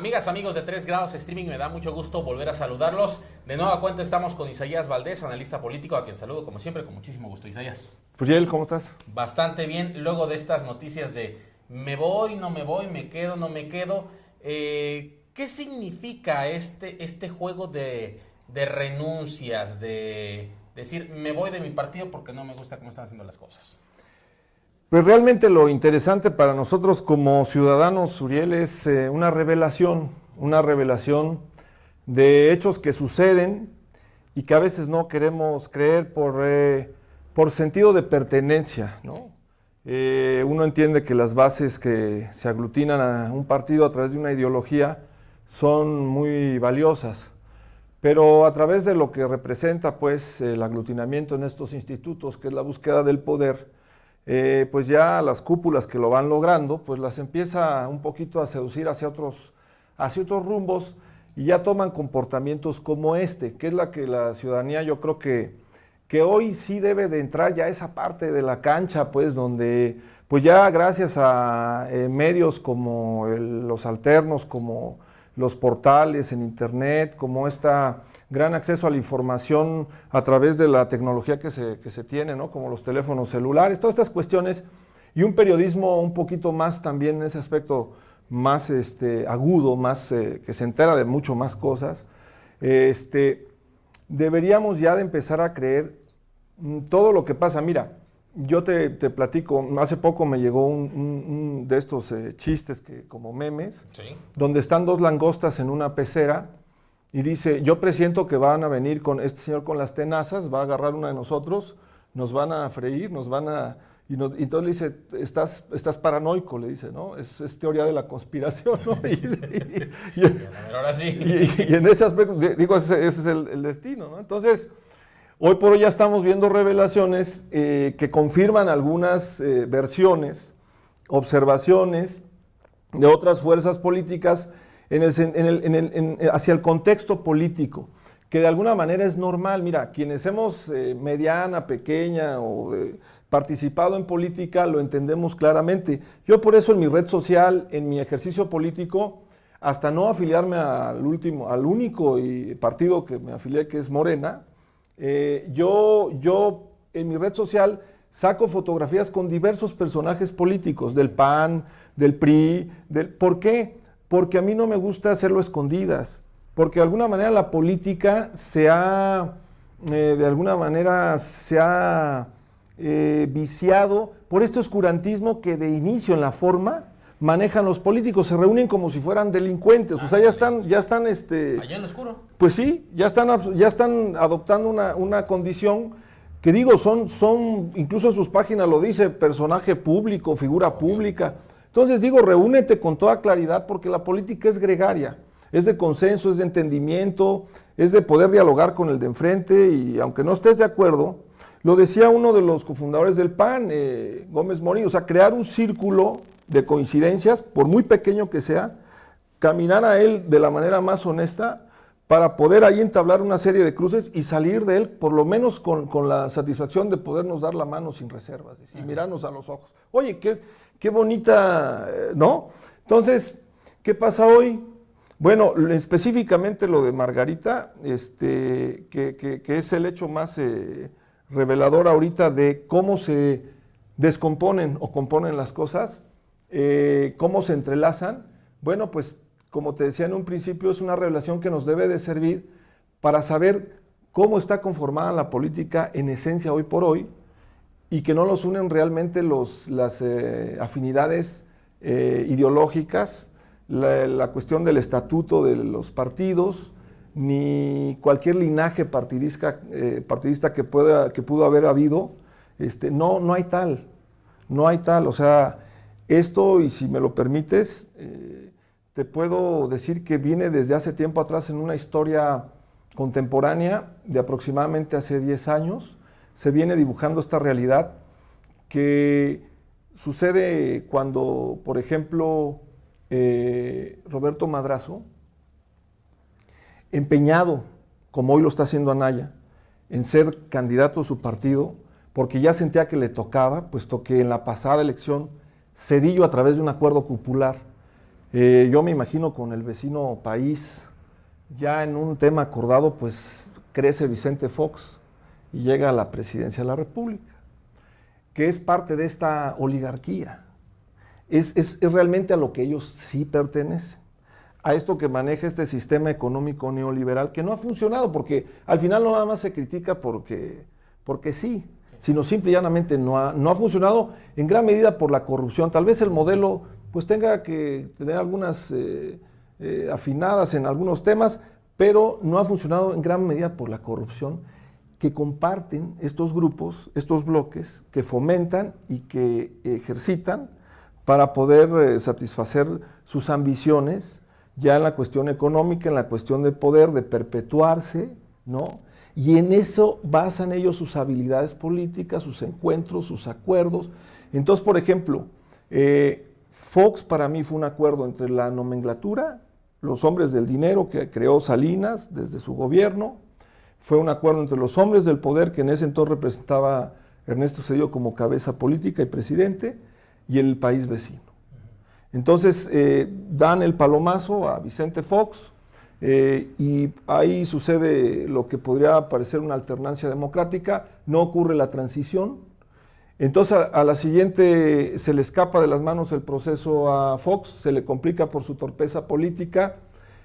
Amigas, amigos de 3 grados streaming, me da mucho gusto volver a saludarlos. De nueva cuenta estamos con Isaías Valdés, analista político, a quien saludo como siempre con muchísimo gusto. Isaías. Furiel, ¿cómo estás? Bastante bien, luego de estas noticias de me voy, no me voy, me quedo, no me quedo. ¿Qué significa este juego de renuncias, de decir me voy de mi partido porque no me gusta cómo están haciendo las cosas? Pues realmente lo interesante para nosotros como ciudadanos, Uriel, es una revelación de hechos que suceden y que a veces no queremos creer por sentido de pertenencia, ¿no? Uno entiende que las bases que se aglutinan a un partido a través de una ideología son muy valiosas, pero a través de lo que representa pues el aglutinamiento en estos institutos, que es la búsqueda del poder, pues ya las cúpulas que lo van logrando, pues las empieza un poquito a seducir hacia otros rumbos y ya toman comportamientos como que es la que la ciudadanía yo creo que hoy sí debe de entrar ya a esa parte de la cancha, pues donde pues ya gracias a medios como los alternos, como los portales en internet, como gran acceso a la información a través de la tecnología que se tiene, ¿no? Como los teléfonos celulares, todas estas cuestiones, y un periodismo un poquito más también en ese aspecto más agudo, más que se entera de mucho más cosas, deberíamos ya de empezar a creer todo lo que pasa. Mira, yo te platico, hace poco me llegó un de estos chistes como memes, ¿Sí? Donde están dos langostas en una pecera y dice, yo presiento que van a venir con este señor con las tenazas, va a agarrar una de nosotros, nos van a freír, y entonces le dice, estás paranoico, le dice, ¿no? Es teoría de la conspiración, ¿no? Ahora sí. Y en ese aspecto, digo, ese es el destino, ¿no? Entonces, hoy por hoy ya estamos viendo revelaciones que confirman algunas versiones, observaciones de otras fuerzas políticas hacia el contexto político, que de alguna manera es normal. Mira, quienes hemos mediana, pequeña o participado en política lo entendemos claramente. Yo por eso en mi red social, en mi ejercicio político, hasta no afiliarme al único partido que me afilié, que es Morena, yo en mi red social saco fotografías con diversos personajes políticos, del PAN, del PRI, ¿por qué? Porque a mí no me gusta hacerlo escondidas, porque de alguna manera la política se ha viciado por este oscurantismo que de inicio en la forma manejan los políticos, se reúnen como si fueran delincuentes, o sea, ya están allá en lo oscuro. Pues sí, ya están adoptando una condición que digo, son, incluso en sus páginas lo dice, personaje público, figura pública. Entonces digo, reúnete con toda claridad porque la política es gregaria, es de consenso, es de entendimiento, es de poder dialogar con el de enfrente y aunque no estés de acuerdo, lo decía uno de los cofundadores del PAN, Gómez Morín, o sea, crear un círculo de coincidencias, por muy pequeño que sea, caminar a él de la manera más honesta para poder ahí entablar una serie de cruces y salir de él, por lo menos con la satisfacción de podernos dar la mano sin reservas y mirarnos a los ojos. Oye, qué bonita, ¿no? Entonces, ¿qué pasa hoy? Bueno, específicamente lo de Margarita, que es el hecho más revelador ahorita de cómo se descomponen o componen las cosas, cómo se entrelazan. Bueno, pues como te decía en un principio, es una revelación que nos debe de servir para saber cómo está conformada la política en esencia hoy por hoy y que no los unen realmente las afinidades ideológicas, la cuestión del estatuto de los partidos, ni cualquier linaje partidista que pudo haber habido. No hay tal, o sea, esto, y si me lo permites, te puedo decir que viene desde hace tiempo atrás en una historia contemporánea de aproximadamente hace 10 años, se viene dibujando esta realidad que sucede cuando, por ejemplo, Roberto Madrazo, empeñado, como hoy lo está haciendo Anaya, en ser candidato a su partido, porque ya sentía que le tocaba, puesto que en la pasada elección Zedillo, a través de un acuerdo popular, Yo me imagino con el vecino país, ya en un tema acordado, pues crece Vicente Fox y llega a la presidencia de la República, que es parte de esta oligarquía. Es realmente a lo que ellos sí pertenecen, a esto que maneja este sistema económico neoliberal, que no ha funcionado, porque al final no nada más se critica porque sí, sino simple y llanamente no ha funcionado en gran medida por la corrupción. Tal vez el modelo pues tenga que tener algunas afinadas en algunos temas, pero no ha funcionado en gran medida por la corrupción que comparten estos grupos, estos bloques, que fomentan y que ejercitan para poder satisfacer sus ambiciones, ya en la cuestión económica, en la cuestión de poder, de perpetuarse, ¿no? Y en eso basan ellos sus habilidades políticas, sus encuentros, sus acuerdos. Entonces, por ejemplo, Fox para mí fue un acuerdo entre la nomenclatura, los hombres del dinero que creó Salinas desde su gobierno, fue un acuerdo entre los hombres del poder que en ese entonces representaba Ernesto Zedillo como cabeza política y presidente, y el país vecino. Entonces dan el palomazo a Vicente Fox y ahí sucede lo que podría parecer una alternancia democrática, no ocurre la transición. Entonces a la siguiente se le escapa de las manos el proceso a Fox, se le complica por su torpeza política,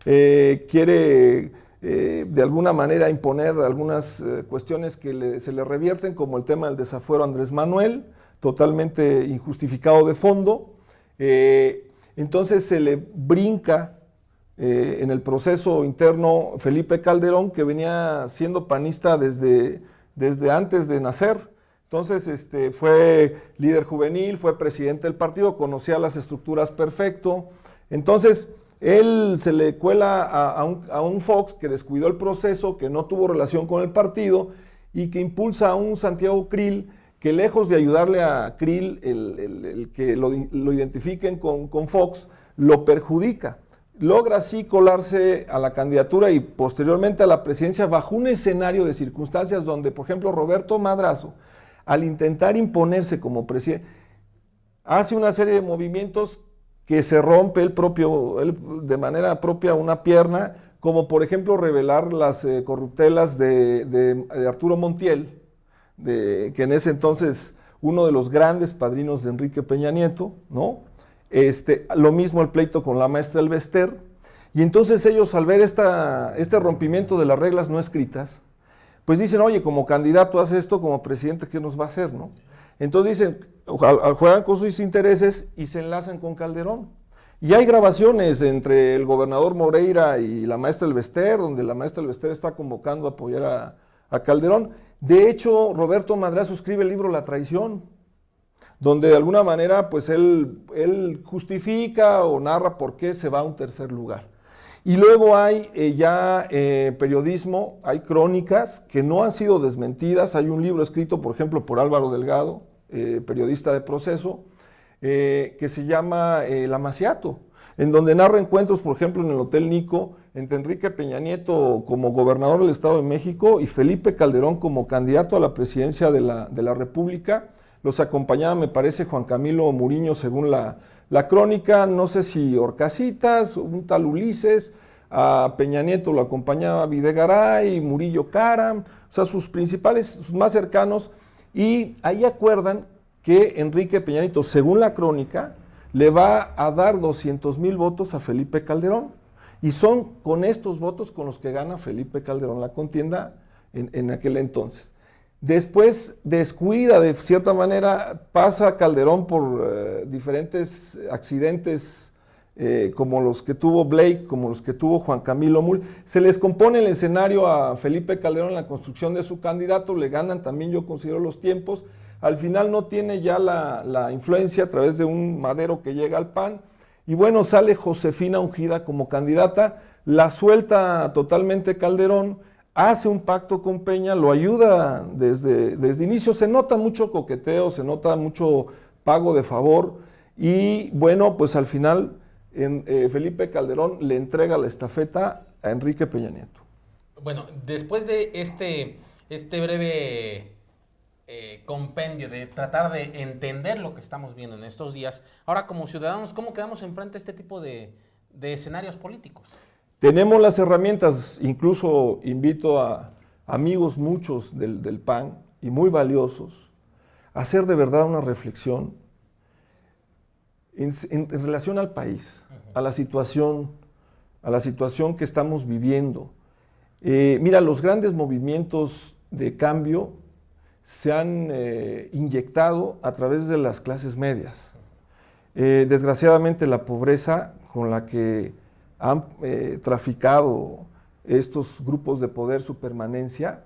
quiere de alguna manera imponer algunas cuestiones que se le revierten, como el tema del desafuero a Andrés Manuel, totalmente injustificado de fondo. Entonces se le brinca en el proceso interno Felipe Calderón, que venía siendo panista desde antes de nacer. Entonces fue líder juvenil, fue presidente del partido, conocía las estructuras perfecto. Entonces él se le cuela a un Fox que descuidó el proceso, que no tuvo relación con el partido y que impulsa a un Santiago Krill que lejos de ayudarle a Krill, el que lo identifiquen con Fox, lo perjudica. Logra así colarse a la candidatura y posteriormente a la presidencia bajo un escenario de circunstancias donde, por ejemplo, Roberto Madrazo, al intentar imponerse como presidente, hace una serie de movimientos que se rompe él de manera propia una pierna, como por ejemplo revelar las corruptelas de Arturo Montiel, que en ese entonces uno de los grandes padrinos de Enrique Peña Nieto, ¿no? Lo mismo el pleito con la maestra Elvester, y entonces ellos al ver este rompimiento de las reglas no escritas, pues dicen, oye, como candidato hace esto, como presidente, ¿qué nos va a hacer, no? Entonces dicen, juegan con sus intereses y se enlazan con Calderón. Y hay grabaciones entre el gobernador Moreira y la maestra Elvester, donde la maestra Elvester está convocando a apoyar a Calderón. De hecho, Roberto Madrazo escribe el libro La Traición, donde de alguna manera pues él justifica o narra por qué se va a un tercer lugar. Y luego hay periodismo, hay crónicas que no han sido desmentidas. Hay un libro escrito, por ejemplo, por Álvaro Delgado, periodista de Proceso, que se llama El Amaciato, en donde narra encuentros, por ejemplo, en el Hotel Nico, entre Enrique Peña Nieto como gobernador del Estado de México y Felipe Calderón como candidato a la presidencia de la República. Los acompañaba, me parece, Juan Camilo Muriño, según la crónica, no sé si Orcasitas, un tal Ulises, a Peña Nieto lo acompañaba Videgaray, Murillo Karam, o sea, sus más cercanos, y ahí acuerdan que Enrique Peña Nieto, según la crónica, le va a dar 200,000 votos a Felipe Calderón, y son con estos votos con los que gana Felipe Calderón la contienda en aquel entonces. Después descuida, de cierta manera, pasa Calderón por diferentes accidentes como los que tuvo Blake, como los que tuvo Juan Camilo Mul. Se les compone el escenario a Felipe Calderón en la construcción de su candidato, le ganan también, yo considero, los tiempos. Al final no tiene ya la influencia a través de un Madero que llega al PAN. Y bueno, sale Josefina Ungida como candidata, la suelta totalmente Calderón, hace un pacto con Peña, lo ayuda desde inicio, se nota mucho coqueteo, se nota mucho pago de favor y bueno, pues al final Felipe Calderón le entrega la estafeta a Enrique Peña Nieto. Bueno, después de este breve compendio, de tratar de entender lo que estamos viendo en estos días. Ahora, como ciudadanos, ¿cómo quedamos enfrente a este tipo de escenarios políticos? Tenemos las herramientas, incluso invito a amigos muchos del PAN y muy valiosos, a hacer de verdad una reflexión en relación al país, a la situación que estamos viviendo. Mira, los grandes movimientos de cambio se han inyectado a través de las clases medias. Desgraciadamente la pobreza con la que han traficado estos grupos de poder, su permanencia,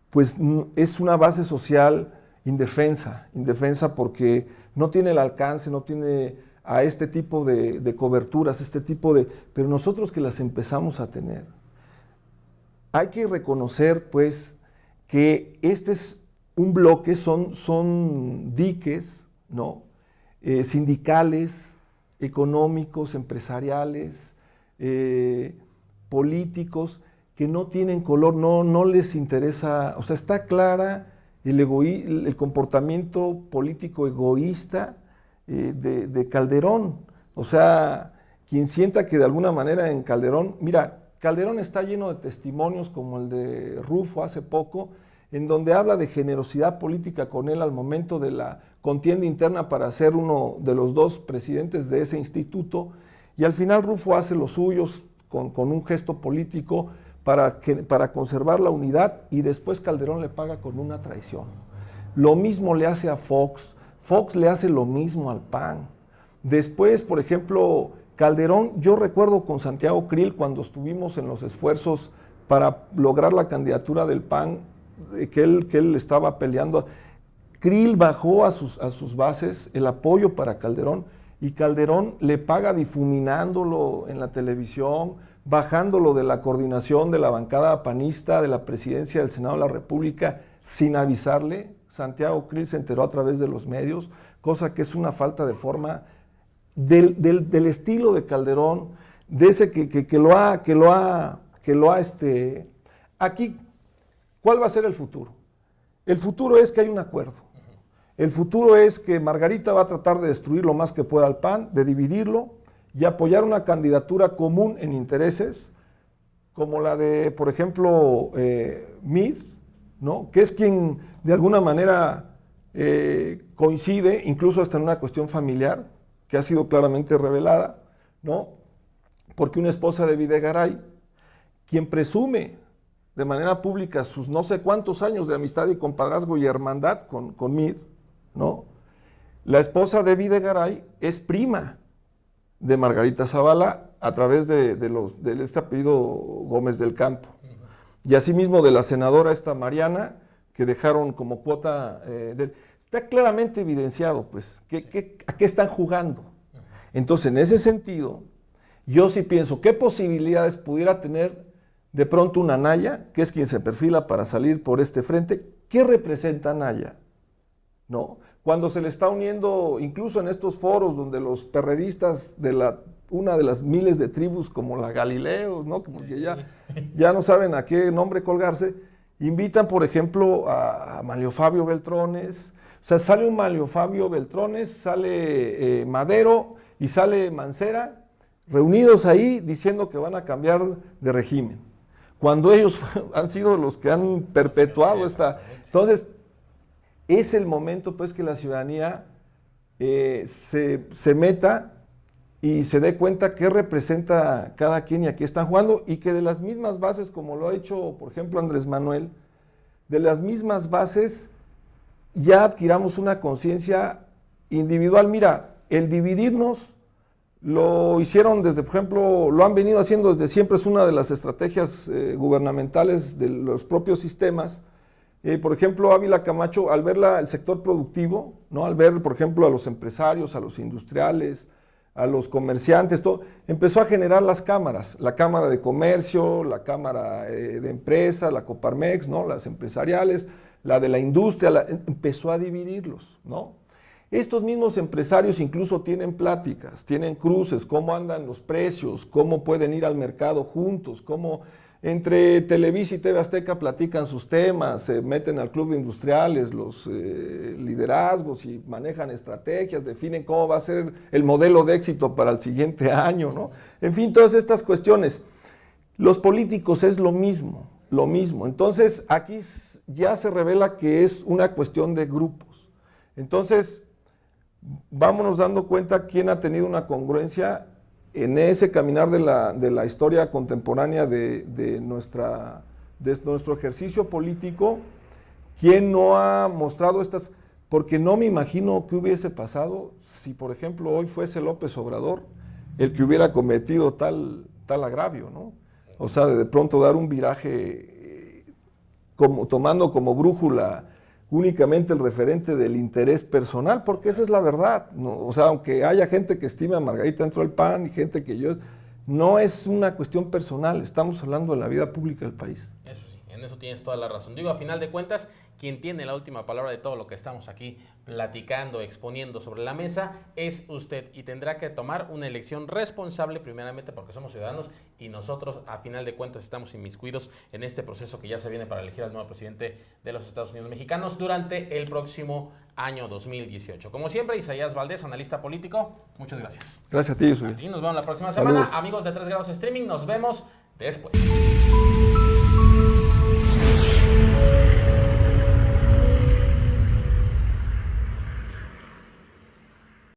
pues es una base social indefensa porque no tiene el alcance, no tiene a este tipo de coberturas, pero nosotros que las empezamos a tener. Hay que reconocer, pues, que este es un bloque, son diques, ¿no? Sindicales, económicos, empresariales, políticos, que no tienen color, no les interesa, o sea, está clara el comportamiento político egoísta de Calderón. O sea, quien sienta que de alguna manera en Calderón, mira, Calderón está lleno de testimonios como el de Rufo hace poco, en donde habla de generosidad política con él al momento de la contienda interna para ser uno de los dos presidentes de ese instituto, y al final Rufo hace los suyos con un gesto político para conservar la unidad, y después Calderón le paga con una traición. Lo mismo le hace a Fox le hace lo mismo al PAN. Después, por ejemplo, Calderón, yo recuerdo con Santiago Krill cuando estuvimos en los esfuerzos para lograr la candidatura del PAN, que él estaba peleando, Krill bajó a sus bases el apoyo para Calderón, y Calderón le paga difuminándolo en la televisión, bajándolo de la coordinación de la bancada panista de la presidencia del Senado de la República sin avisarle. Santiago Krill se enteró a través de los medios, cosa que es una falta de forma del estilo de Calderón, de ese que lo ha. Aquí, ¿cuál va a ser el futuro? El futuro es que hay un acuerdo. El futuro es que Margarita va a tratar de destruir lo más que pueda al PAN, de dividirlo y apoyar una candidatura común en intereses, como la de, por ejemplo, Meade, ¿no? Que es quien de alguna manera coincide, incluso hasta en una cuestión familiar, que ha sido claramente revelada, ¿no? Porque una esposa de Videgaray, quien presume de manera pública sus no sé cuántos años de amistad y compadrazgo y hermandad con Meade, ¿no? La esposa de Videgaray es prima de Margarita Zavala a través de este apellido Gómez del Campo. Y asimismo de la senadora esta Mariana, que dejaron como cuota, está claramente evidenciado, pues, a qué están jugando. Entonces, en ese sentido, yo sí pienso, ¿qué posibilidades pudiera tener de pronto una Anaya, que es quien se perfila para salir por este frente? ¿Qué representa Anaya? ¿No? Cuando se le está uniendo, incluso en estos foros donde los perredistas de una de las miles de tribus como la Galileo, ¿no? Como que ya no saben a qué nombre colgarse, invitan, por ejemplo, a Manlio Fabio Beltrones. O sea, sale un Manlio Fabio Beltrones, sale Madero y sale Mancera, reunidos ahí diciendo que van a cambiar de régimen, cuando ellos han sido los que han perpetuado esta. Entonces, es el momento, pues, que la ciudadanía se meta y se dé cuenta qué representa cada quien y a qué están jugando, y que de las mismas bases, como lo ha hecho, por ejemplo, Andrés Manuel, de las mismas bases ya adquiramos una conciencia individual. Mira, el dividirnos lo hicieron desde, por ejemplo, lo han venido haciendo desde siempre, es una de las estrategias gubernamentales de los propios sistemas. Por ejemplo, Ávila Camacho, al ver el sector productivo, ¿no? Al ver, por ejemplo, a los empresarios, a los industriales, a los comerciantes, todo, empezó a generar las cámaras, la Cámara de Comercio, la Cámara de Empresas, la Coparmex, ¿no? Las empresariales, la de la industria, empezó a dividirlos, ¿no? Estos mismos empresarios incluso tienen pláticas, tienen cruces, cómo andan los precios, cómo pueden ir al mercado juntos, cómo Entre Televisa y TV Azteca platican sus temas, se meten al club de industriales, los liderazgos y manejan estrategias, definen cómo va a ser el modelo de éxito para el siguiente año, ¿no? En fin, todas estas cuestiones. Los políticos es lo mismo, lo mismo. Entonces, aquí ya se revela que es una cuestión de grupos. Entonces, vámonos dando cuenta quién ha tenido una congruencia en ese caminar de la historia contemporánea de nuestro ejercicio político, quién no ha mostrado estas, porque no me imagino qué hubiese pasado si, por ejemplo, hoy fuese López Obrador el que hubiera cometido tal agravio, ¿no? O sea, de pronto dar un viraje tomando como brújula únicamente el referente del interés personal, porque esa es la verdad, ¿no? O sea, aunque haya gente que estime a Margarita dentro del PAN y gente que no es una cuestión personal, estamos hablando de la vida pública del país. Eso sí, en eso tienes toda la razón. Digo, a final de cuentas, quien tiene la última palabra de todo lo que estamos aquí platicando, exponiendo sobre la mesa, es usted, y tendrá que tomar una elección responsable, primeramente porque somos ciudadanos y nosotros, a final de cuentas, estamos inmiscuidos en este proceso que ya se viene para elegir al nuevo presidente de los Estados Unidos mexicanos durante el próximo año 2018. Como siempre, Isaías Valdés, analista político, muchas gracias. Gracias a ti, Jesús. A ti, nos vemos la próxima semana. Saludos. Amigos de 3 Grados Streaming, nos vemos después.